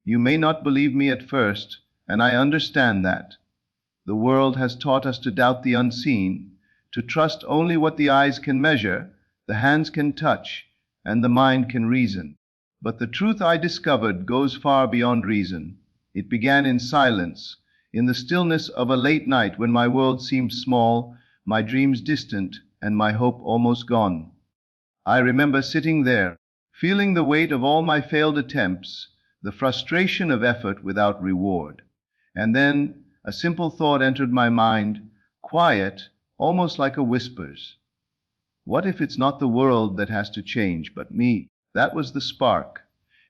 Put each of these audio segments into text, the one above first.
You may not believe me at first, and I understand that. The world has taught us to doubt the unseen, to trust only what the eyes can measure, the hands can touch, and the mind can reason. But the truth I discovered goes far beyond reason. It began in silence, in the stillness of a late night when my world seemed small, my dreams distant, and my hope almost gone. I remember sitting there, feeling the weight of all my failed attempts, the frustration of effort without reward. And then a simple thought entered my mind, quiet, almost like a whisper's. What if it's not the world that has to change, but me? That was the spark.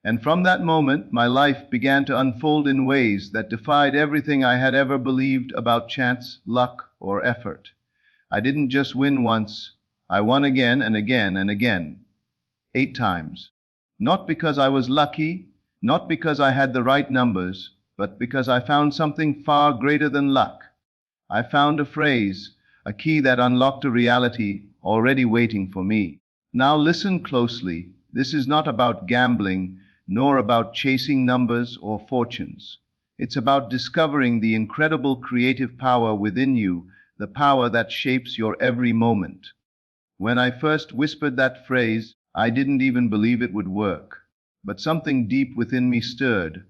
And from that moment, my life began to unfold in ways that defied everything I had ever believed about chance, luck, or effort. I didn't just win once, I won again and again and again. 8 times. Not because I was lucky, not because I had the right numbers, but because I found something far greater than luck. I found a phrase, a key that unlocked a reality already waiting for me. Now listen closely. This is not about gambling, nor about chasing numbers or fortunes. It's about discovering the incredible creative power within you, the power that shapes your every moment. When I first whispered that phrase, I didn't even believe it would work. But something deep within me stirred.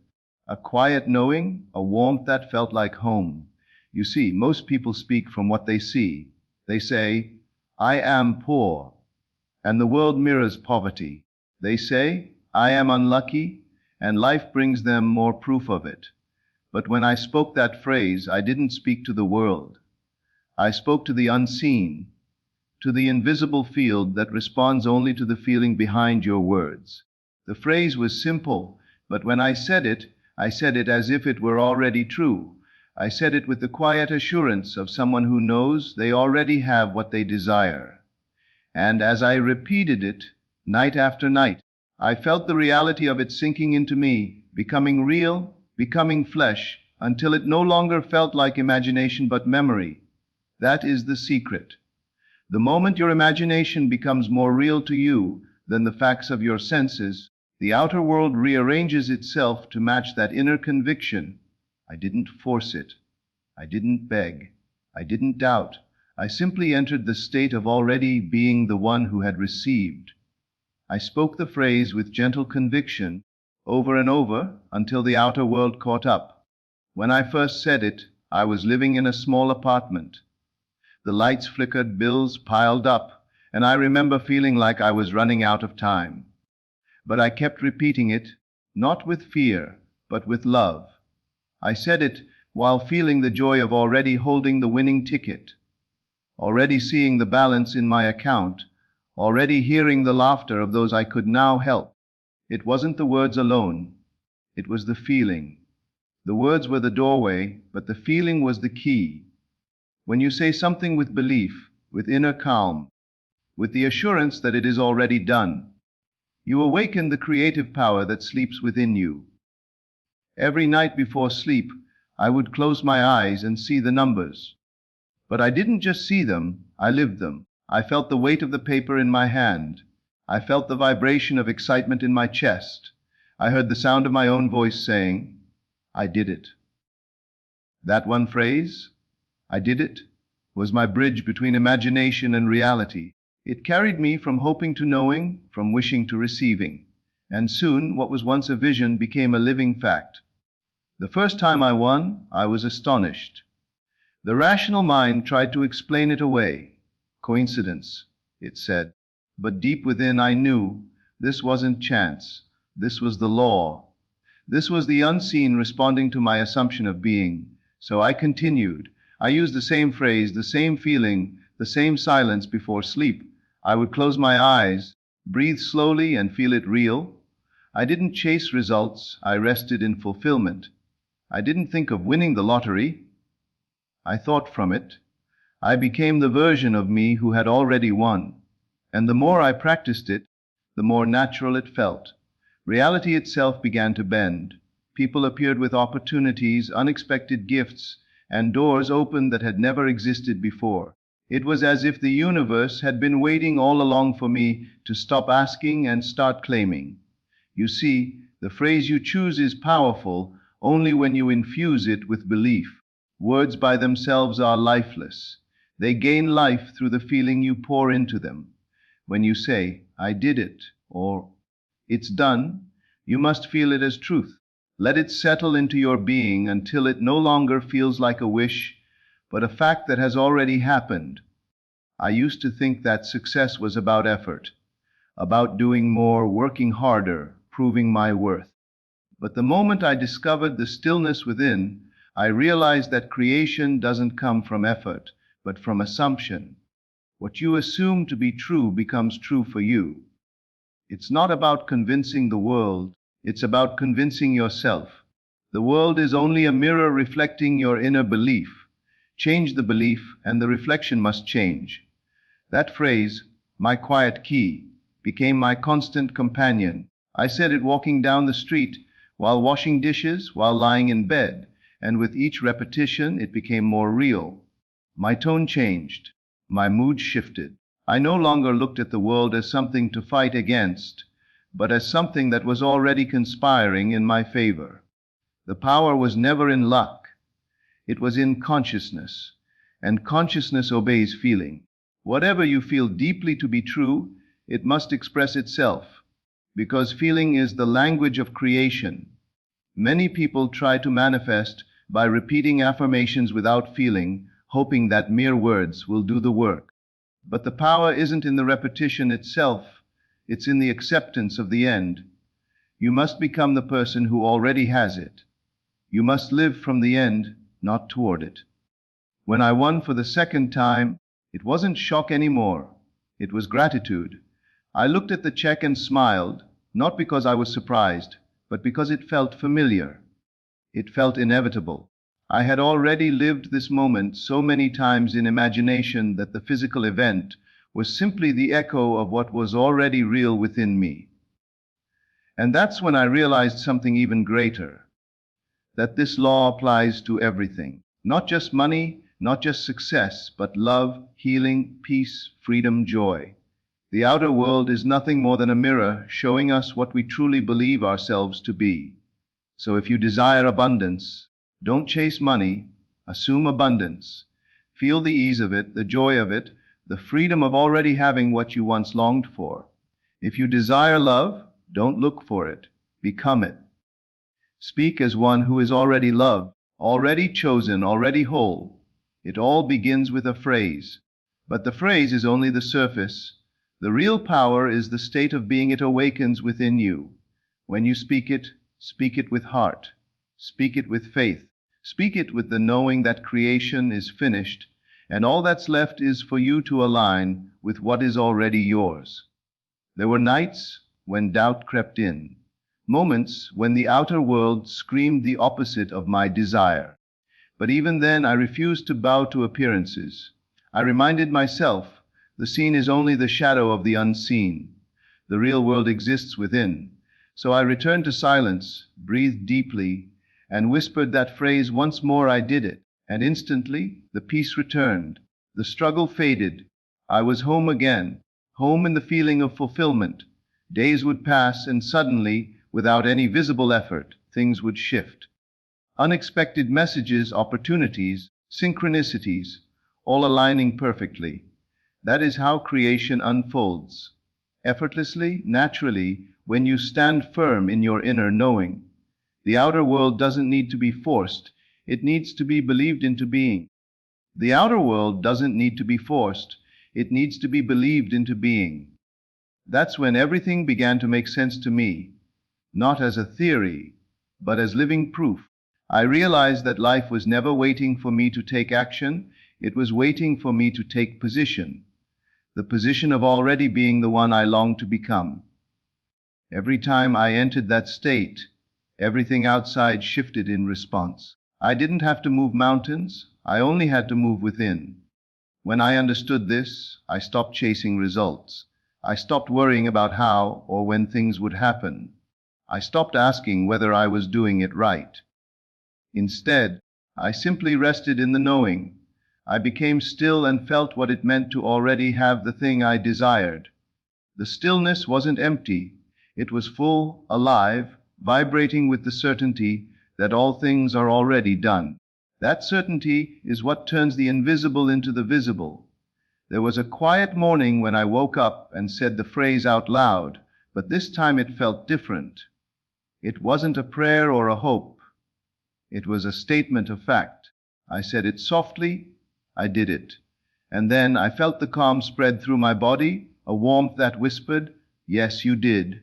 A quiet knowing, a warmth that felt like home. You see, most people speak from what they see. They say, I am poor, and the world mirrors poverty. They say, I am unlucky, and life brings them more proof of it. But when I spoke that phrase, I didn't speak to the world. I spoke to the unseen, to the invisible field that responds only to the feeling behind your words. The phrase was simple, but when I said it as if it were already true. I said it with the quiet assurance of someone who knows they already have what they desire. And as I repeated it, night after night, I felt the reality of it sinking into me, becoming real, becoming flesh, until it no longer felt like imagination but memory. That is the secret. The moment your imagination becomes more real to you than the facts of your senses, the outer world rearranges itself to match that inner conviction. I didn't force it. I didn't beg. I didn't doubt. I simply entered the state of already being the one who had received. I spoke the phrase with gentle conviction, over and over, until the outer world caught up. When I first said it, I was living in a small apartment. The lights flickered, bills piled up, and I remember feeling like I was running out of time. But I kept repeating it, not with fear, but with love. I said it while feeling the joy of already holding the winning ticket, already seeing the balance in my account, already hearing the laughter of those I could now help. It wasn't the words alone, it was the feeling. The words were the doorway, but the feeling was the key. When you say something with belief, with inner calm, with the assurance that it is already done, you awaken the creative power that sleeps within you. Every night before sleep, I would close my eyes and see the numbers. But I didn't just see them, I lived them. I felt the weight of the paper in my hand. I felt the vibration of excitement in my chest. I heard the sound of my own voice saying, I did it. That one phrase, I did it, was my bridge between imagination and reality. It carried me from hoping to knowing, from wishing to receiving. And soon, what was once a vision became a living fact. The first time I won, I was astonished. The rational mind tried to explain it away. Coincidence, it said. But deep within I knew this wasn't chance. This was the law. This was the unseen responding to my assumption of being. So I continued. I used the same phrase, the same feeling, the same silence before sleep. I would close my eyes, breathe slowly, and feel it real. I didn't chase results, I rested in fulfillment. I didn't think of winning the lottery. I thought from it. I became the version of me who had already won. And the more I practiced it, the more natural it felt. Reality itself began to bend. People appeared with opportunities, unexpected gifts, and doors opened that had never existed before. It was as if the universe had been waiting all along for me to stop asking and start claiming. You see, The phrase you choose is powerful only when you infuse it with belief. Words by themselves are lifeless. They gain life through the feeling you pour into them. When you say, "I did it," or "it's done," you must feel it as truth. Let it settle into your being until it no longer feels like a wish, but a fact that has already happened. I used to think that success was about effort, about doing more, working harder, proving my worth. But the moment I discovered the stillness within, I realized that creation doesn't come from effort, but from assumption. What you assume to be true becomes true for you. It's not about convincing the world, it's about convincing yourself. The world is only a mirror reflecting your inner belief. Change the belief, and the reflection must change. That phrase, "my quiet key," became my constant companion. I said it walking down the street, while washing dishes, while lying in bed, and with each repetition it became more real. My tone changed. My mood shifted. I no longer looked at the world as something to fight against, but as something that was already conspiring in my favor. The power was never in luck. It was in consciousness, and consciousness obeys feeling. Whatever you feel deeply to be true, it must express itself, because feeling is the language of creation. Many people try to manifest by repeating affirmations without feeling, hoping that mere words will do the work. But the power isn't in the repetition itself, it's in the acceptance of the end. You must become the person who already has it. You must live from the end, not toward it. When I won for the second time, it wasn't shock anymore. It was gratitude. I looked at the check and smiled, not because I was surprised, but because it felt familiar. It felt inevitable. I had already lived this moment so many times in imagination that the physical event was simply the echo of what was already real within me. And that's when I realized something even greater, that this law applies to everything. Not just money, not just success, but love, healing, peace, freedom, joy. The outer world is nothing more than a mirror showing us what we truly believe ourselves to be. So if you desire abundance, don't chase money, assume abundance. Feel the ease of it, the joy of it, the freedom of already having what you once longed for. If you desire love, don't look for it, become it. Speak as one who is already loved, already chosen, already whole. It all begins with a phrase. But the phrase is only the surface. The real power is the state of being it awakens within you. When you speak it with heart. Speak it with faith. Speak it with the knowing that creation is finished, and all that's left is for you to align with what is already yours. There were nights when doubt crept in, moments when the outer world screamed the opposite of my desire. But even then I refused to bow to appearances. I reminded myself, the seen is only the shadow of the unseen. The real world exists within. So I returned to silence, breathed deeply, and whispered that phrase once more. I did it, and instantly the peace returned. The struggle faded. I was home again, home in the feeling of fulfillment. Days would pass, and suddenly, without any visible effort, things would shift. Unexpected messages, opportunities, synchronicities, all aligning perfectly. That is how creation unfolds. Effortlessly, naturally, when you stand firm in your inner knowing. The outer world doesn't need to be forced, it needs to be believed into being. The outer world doesn't need to be forced, it needs to be believed into being. That's when everything began to make sense to me, not as a theory, but as living proof. I realized that life was never waiting for me to take action, it was waiting for me to take position. The position of already being the one I longed to become. Every time I entered that state, everything outside shifted in response. I didn't have to move mountains, I only had to move within. When I understood this, I stopped chasing results. I stopped worrying about how or when things would happen. I stopped asking whether I was doing it right. Instead, I simply rested in the knowing. I became still and felt what it meant to already have the thing I desired. The stillness wasn't empty. It was full, alive, vibrating with the certainty that all things are already done. That certainty is what turns the invisible into the visible. There was a quiet morning when I woke up and said the phrase out loud, but this time it felt different. It wasn't a prayer or a hope. It was a statement of fact. I said it softly. I did it. And then I felt the calm spread through my body, a warmth that whispered, "Yes, you did."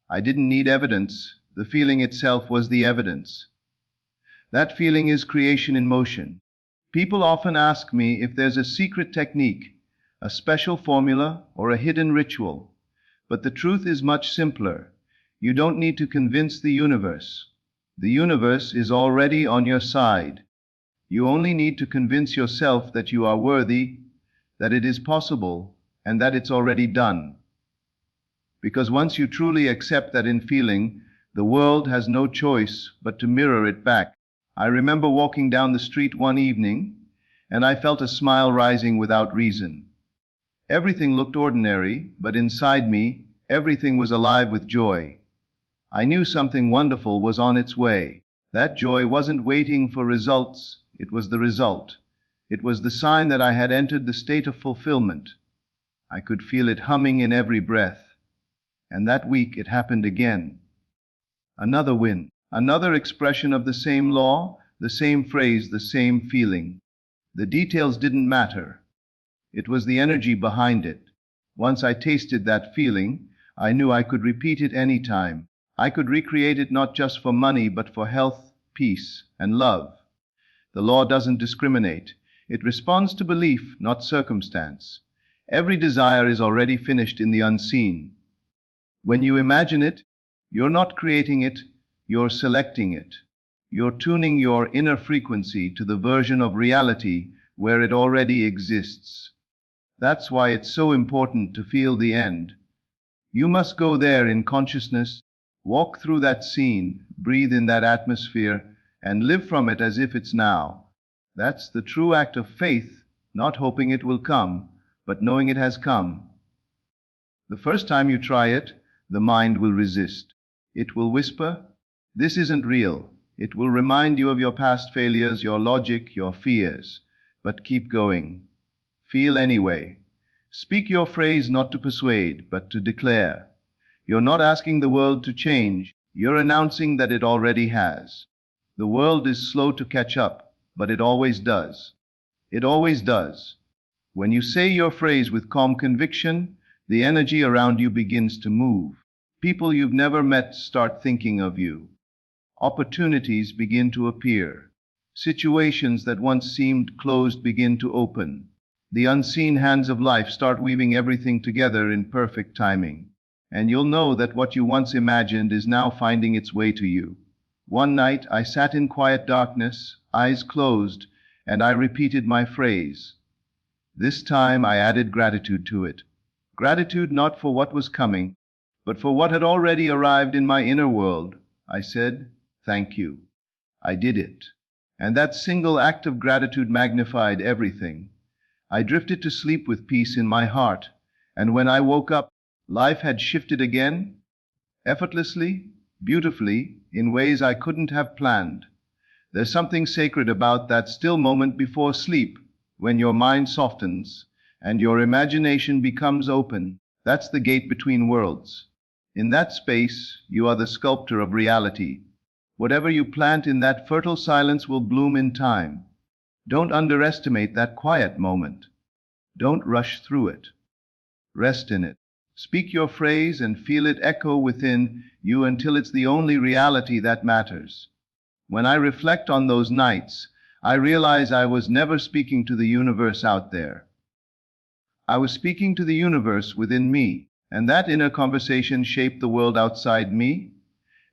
I didn't need evidence. The feeling itself was the evidence. That feeling is creation in motion. People often ask me if there's a secret technique, a special formula, or a hidden ritual. But the truth is much simpler. You don't need to convince the universe. The universe is already on your side. You only need to convince yourself that you are worthy, that it is possible, and that it's already done. Because once you truly accept that in feeling, the world has no choice but to mirror it back. I remember walking down the street one evening, and I felt a smile rising without reason. Everything looked ordinary, but inside me, everything was alive with joy. I knew something wonderful was on its way. That joy wasn't waiting for results, it was the result. It was the sign that I had entered the state of fulfillment. I could feel it humming in every breath. And that week it happened again. Another win, another expression of the same law, the same phrase, the same feeling. The details didn't matter. It was the energy behind it. Once I tasted that feeling, I knew I could repeat it any time. I could recreate it not just for money, but for health, peace, and love. The law doesn't discriminate. It responds to belief, not circumstance. Every desire is already finished in the unseen. When you imagine it, you're not creating it, you're selecting it. You're tuning your inner frequency to the version of reality where it already exists. That's why it's so important to feel the end. You must go there in consciousness, walk through that scene, breathe in that atmosphere, and live from it as if it's now. That's the true act of faith, not hoping it will come, but knowing it has come. The first time you try it, the mind will resist. It will whisper, "This isn't real." It will remind you of your past failures, your logic, your fears. But keep going. Feel anyway. Speak your phrase not to persuade, but to declare. You're not asking the world to change. You're announcing that it already has. The world is slow to catch up, but it always does. It always does. When you say your phrase with calm conviction, the energy around you begins to move. People you've never met start thinking of you. Opportunities begin to appear. Situations that once seemed closed begin to open. The unseen hands of life start weaving everything together in perfect timing. And you'll know that what you once imagined is now finding its way to you. One night I sat in quiet darkness, eyes closed, and I repeated my phrase. This time I added gratitude to it. Gratitude not for what was coming, but for what had already arrived in my inner world. I said, "Thank you." I did it. And that single act of gratitude magnified everything. I drifted to sleep with peace in my heart, and when I woke up, life had shifted again, effortlessly, beautifully, in ways I couldn't have planned. There's something sacred about that still moment before sleep, when your mind softens and your imagination becomes open. That's the gate between worlds. In that space, you are the sculptor of reality. Whatever you plant in that fertile silence will bloom in time. Don't underestimate that quiet moment. Don't rush through it. Rest in it. Speak your phrase and feel it echo within you until it's the only reality that matters. When I reflect on those nights, I realize I was never speaking to the universe out there. I was speaking to the universe within me, and that inner conversation shaped the world outside me.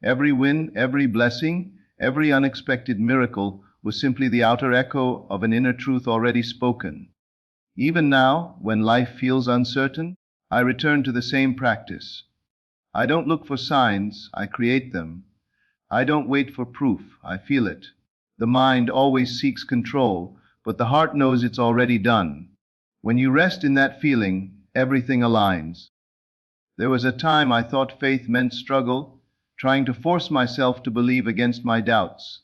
Every win, every blessing, every unexpected miracle was simply the outer echo of an inner truth already spoken. Even now, when life feels uncertain, I return to the same practice. I don't look for signs, I create them. I don't wait for proof, I feel it. The mind always seeks control, but the heart knows it's already done. When you rest in that feeling, everything aligns. There was a time I thought faith meant struggle, trying to force myself to believe against my doubts.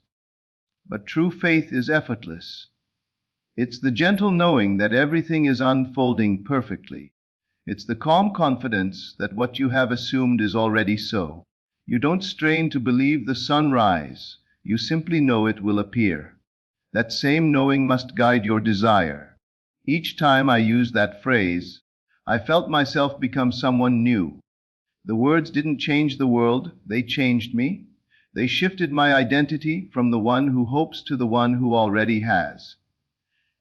But true faith is effortless. It's the gentle knowing that everything is unfolding perfectly. It's the calm confidence that what you have assumed is already so. You don't strain to believe the sun rise. You simply know it will appear. That same knowing must guide your desire. Each time I used that phrase, I felt myself become someone new. The words didn't change the world, they changed me. They shifted my identity from the one who hopes to the one who already has.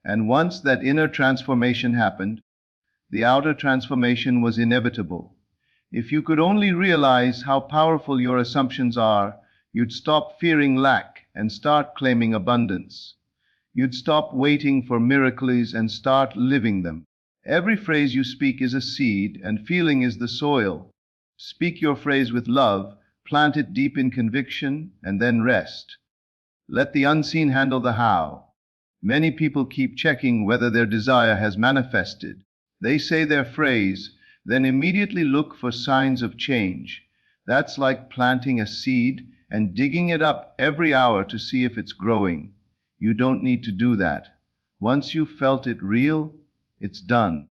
And once that inner transformation happened, the outer transformation was inevitable. If you could only realize how powerful your assumptions are, you'd stop fearing lack and start claiming abundance. You'd stop waiting for miracles and start living them. Every phrase you speak is a seed, and feeling is the soil. Speak your phrase with love, plant it deep in conviction, and then rest. Let the unseen handle the how. Many people keep checking whether their desire has manifested. They say their phrase, then immediately look for signs of change. That's like planting a seed and digging it up every hour to see if it's growing. You don't need to do that. Once you've felt it real, it's done.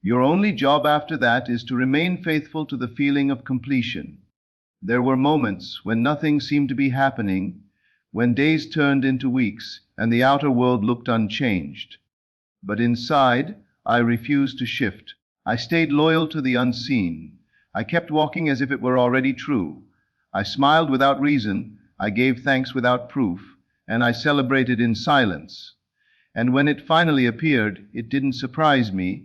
Your only job after that is to remain faithful to the feeling of completion. There were moments when nothing seemed to be happening, when days turned into weeks and the outer world looked unchanged. But inside, I refused to shift. I stayed loyal to the unseen. I kept walking as if it were already true. I smiled without reason, I gave thanks without proof, and I celebrated in silence. And when it finally appeared, it didn't surprise me.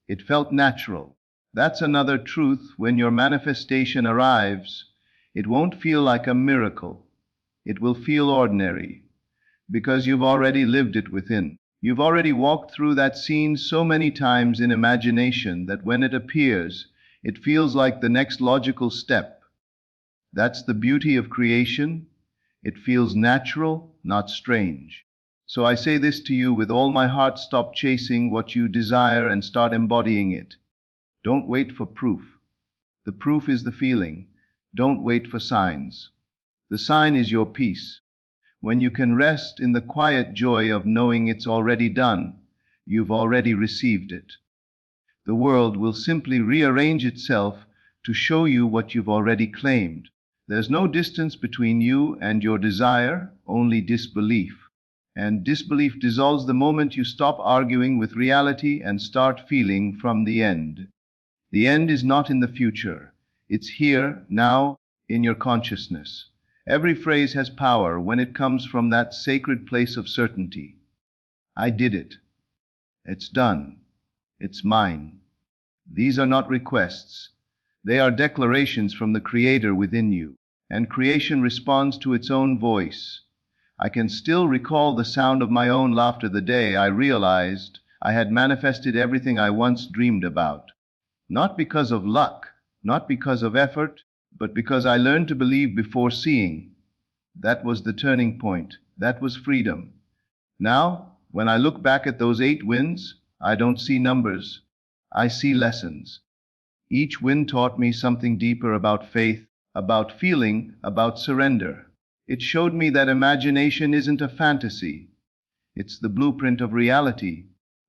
It felt natural. That's another truth. When your manifestation arrives, it won't feel like a miracle. It will feel ordinary, because you've already lived it within. You've already walked through that scene so many times in imagination that when it appears, it feels like the next logical step. That's the beauty of creation. It feels natural, not strange. So I say this to you with all my heart: stop chasing what you desire and start embodying it. Don't wait for proof. The proof is the feeling. Don't wait for signs. The sign is your peace. When you can rest in the quiet joy of knowing it's already done, you've already received it. The world will simply rearrange itself to show you what you've already claimed. There's no distance between you and your desire, only disbelief. And disbelief dissolves the moment you stop arguing with reality and start feeling from the end. The end is not in the future. It's here, now, in your consciousness. Every phrase has power when it comes from that sacred place of certainty. I did it. It's done. It's mine. These are not requests. They are declarations from the Creator within you, and creation responds to its own voice. I can still recall the sound of my own laughter the day I realized I had manifested everything I once dreamed about. Not because of luck, not because of effort, but because I learned to believe before seeing. That was the turning point. That was freedom. Now, when I look back at those 8 wins, I don't see numbers. I see lessons. Each win taught me something deeper about faith, about feeling, about surrender. It showed me that imagination isn't a fantasy. It's the blueprint of reality.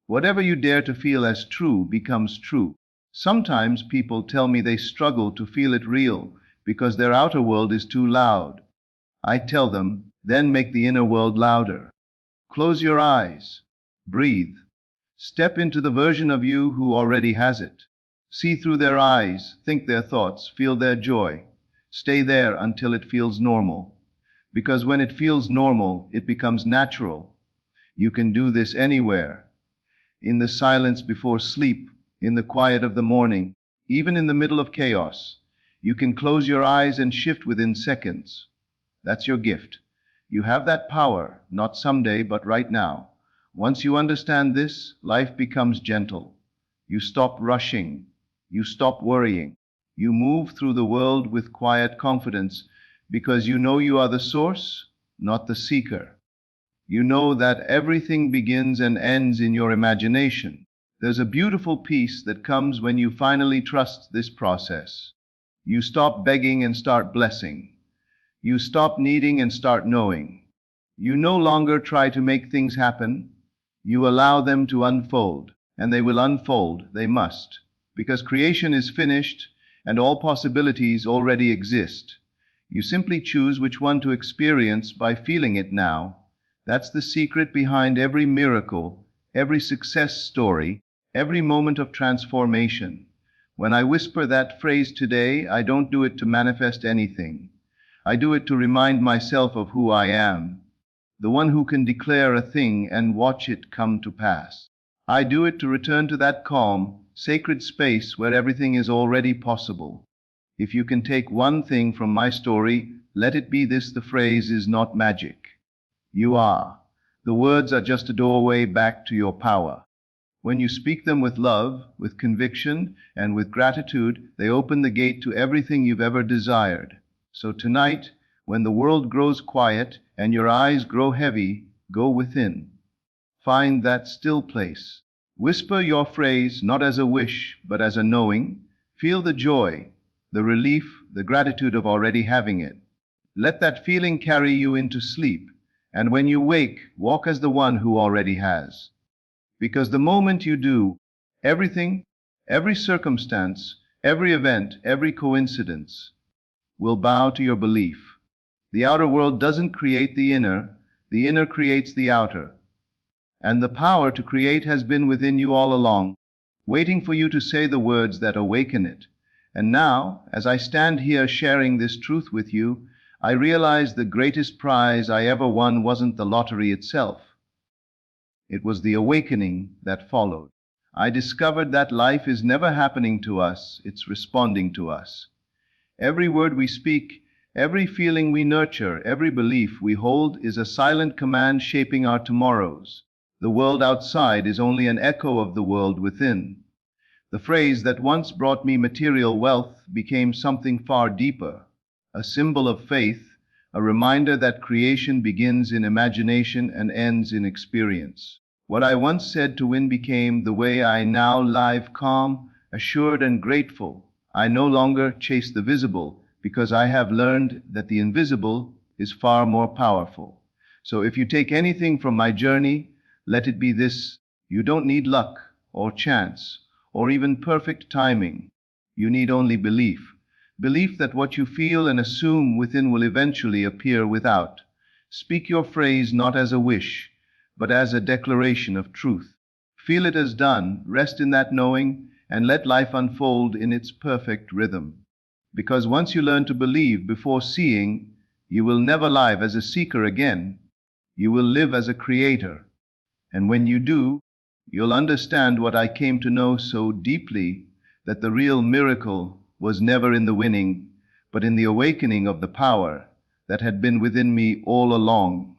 Whatever you dare to feel as true becomes true. Sometimes people tell me they struggle to feel it real because their outer world is too loud. I tell them, then make the inner world louder. Close your eyes. Breathe. Step into the version of you who already has it. See through their eyes, think their thoughts, feel their joy. Stay there until it feels normal. Because when it feels normal, it becomes natural. You can do this anywhere. In the silence before sleep, in the quiet of the morning, even in the middle of chaos. You can close your eyes and shift within seconds. That's your gift. You have that power, not someday, but right now. Once you understand this, life becomes gentle. You stop rushing. You stop worrying. You move through the world with quiet confidence, because you know you are the source, not the seeker. You know that everything begins and ends in your imagination. There's a beautiful peace that comes when you finally trust this process. You stop begging and start blessing. You stop needing and start knowing. You no longer try to make things happen. You allow them to unfold, and they will unfold, they must, because creation is finished and all possibilities already exist. You simply choose which one to experience by feeling it now. That's the secret behind every miracle, every success story, every moment of transformation. When I whisper that phrase today, I don't do it to manifest anything. I do it to remind myself of who I am, the one who can declare a thing and watch it come to pass. I do it to return to that calm, sacred space where everything is already possible. If you can take one thing from my story, let it be this: the phrase is not magic. You are. The words are just a doorway back to your power. When you speak them with love, with conviction, and with gratitude, they open the gate to everything you've ever desired. So tonight, when the world grows quiet and your eyes grow heavy, go within. Find that still place. Whisper your phrase not as a wish, but as a knowing. Feel the joy, the relief, the gratitude of already having it. Let that feeling carry you into sleep, and when you wake, walk as the one who already has. Because the moment you do, everything, every circumstance, every event, every coincidence will bow to your belief. The outer world doesn't create the inner creates the outer. And the power to create has been within you all along, waiting for you to say the words that awaken it. And now, as I stand here sharing this truth with you, I realize the greatest prize I ever won wasn't the lottery itself. It was the awakening that followed. I discovered that life is never happening to us, it's responding to us. Every word we speak, every feeling we nurture, every belief we hold is a silent command shaping our tomorrows. The world outside is only an echo of the world within. The phrase that once brought me material wealth became something far deeper, a symbol of faith, a reminder that creation begins in imagination and ends in experience. What I once said to win became the way I now live, calm, assured, and grateful. I no longer chase the visible because I have learned that the invisible is far more powerful. So if you take anything from my journey, let it be this: you don't need luck or chance or even perfect timing. You need only belief. Belief that what you feel and assume within will eventually appear without. Speak your phrase not as a wish, but as a declaration of truth. Feel it as done, rest in that knowing, and let life unfold in its perfect rhythm. Because once you learn to believe before seeing, you will never live as a seeker again. You will live as a creator. And when you do, you'll understand what I came to know so deeply, that the real miracle was never in the winning, but in the awakening of the power that had been within me all along.